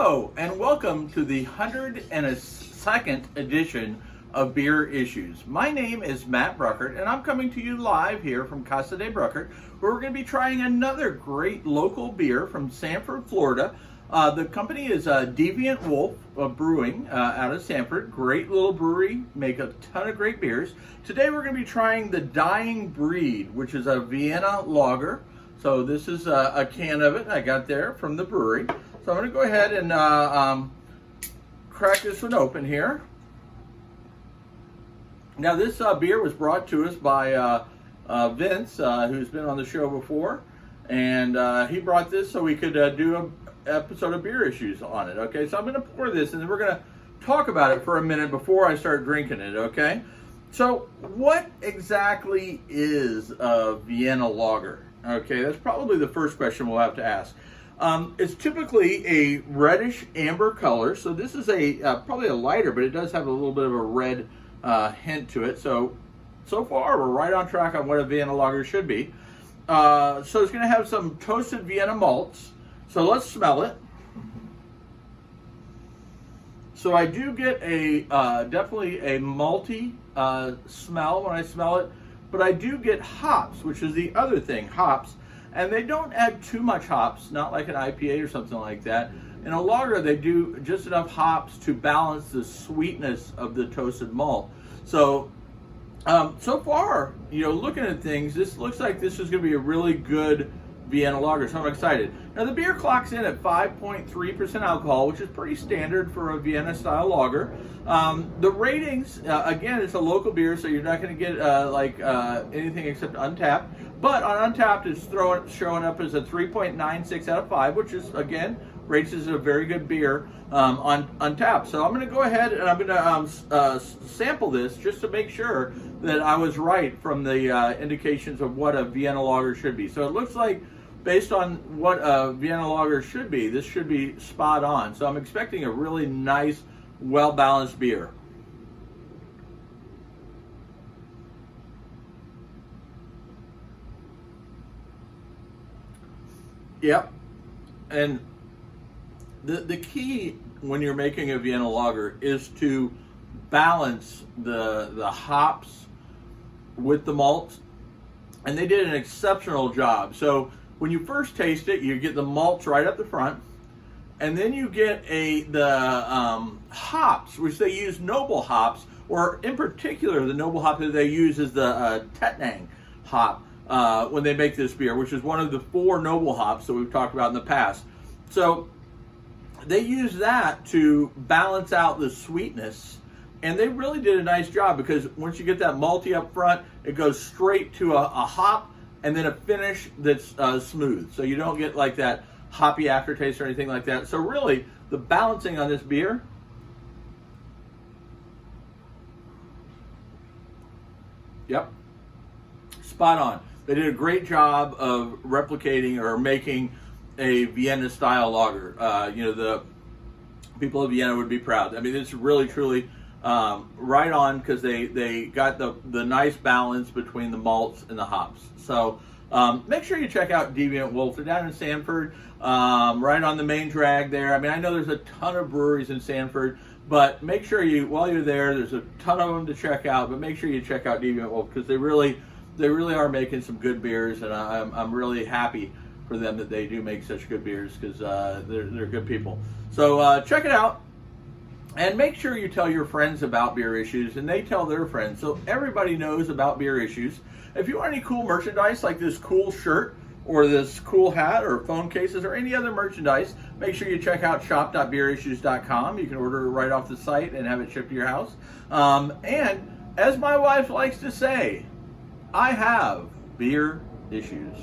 Hello and welcome to the 102nd edition of Beer Issues. My name is Matt Bruckert and I'm coming to you live here from Casa de Bruckert, where we're going to be trying another great local beer from Sanford, Florida. The company is Deviant Wolf Brewing out of Sanford. Great little brewery, make a ton of great beers. Today we're going to be trying the Dyin Breed, which is a Vienna lager. So this is a can of it I got there from the brewery. So I'm going to go ahead and crack this one open here. Now this beer was brought to us by Vince, who's been on the show before. And he brought this so we could do an episode of Beer Issues on it. Okay, so I'm going to pour this and then we're going to talk about it for a minute before I start drinking it, okay? So what exactly is a Vienna lager? Okay, that's probably the first question we'll have to ask. It's typically a reddish amber color, so this is probably a lighter, but it does have a little bit of a red hint to it. So far we're right on track on what a Vienna lager should be. So it's going to have some toasted Vienna malts. So let's smell it. So I do get definitely a malty smell when I smell it, but I do get hops, which is the other thing, hops. And they don't add too much hops, not like an IPA or something like that. In a lager, they do just enough hops to balance the sweetness of the toasted malt. So, so far, looking at things, this looks like this is going to be a really good Vienna lager, so I'm excited. Now, the beer clocks in at 5.3% alcohol, which is pretty standard for a Vienna style lager. The ratings, again, it's a local beer, so you're not going to get anything except Untappd. But on Untappd, it's showing up as a 3.96 out of 5, which is, again, rates as a very good beer on Untappd. So I'm going to go ahead and I'm going to sample this just to make sure that I was right from the indications of what a Vienna lager should be. So it looks like, based on what a Vienna lager should be, this should be spot on. So I'm expecting a really nice, well-balanced beer. Yep. And the key when you're making a Vienna lager is to balance the hops with the malts. And they did an exceptional job. So when you first taste it, you get the malts right up the front. And then you get the hops, which they use noble hops, or in particular, the noble hop that they use is the Tettnang hop. When they make this beer, which is one of the 4 noble hops that we've talked about in the past. So they use that to balance out the sweetness, and they really did a nice job, because once you get that malty up front, it goes straight to a hop and then a finish that's smooth. So you don't get like that hoppy aftertaste or anything like that. So really, the balancing on this beer, yep, spot on. They did a great job of replicating or making a Vienna-style lager. The people of Vienna would be proud. I mean, it's really, truly right on, because they got the nice balance between the malts and the hops. So make sure you check out Deviant Wolf. They're down in Sanford, right on the main drag there. I mean, I know there's a ton of breweries in Sanford, but make sure while you're there, there's a ton of them to check out, but make sure you check out Deviant Wolf, because they really are making some good beers, and I'm really happy for them that they do make such good beers, because they're good people. So check it out, and make sure you tell your friends about Beer Issues, and they tell their friends, so everybody knows about Beer Issues. If you want any cool merchandise like this cool shirt or this cool hat or phone cases or any other merchandise, make sure you check out shop.beerissues.com. You can order it right off the site and have it shipped to your house. And as my wife likes to say, I have beer issues.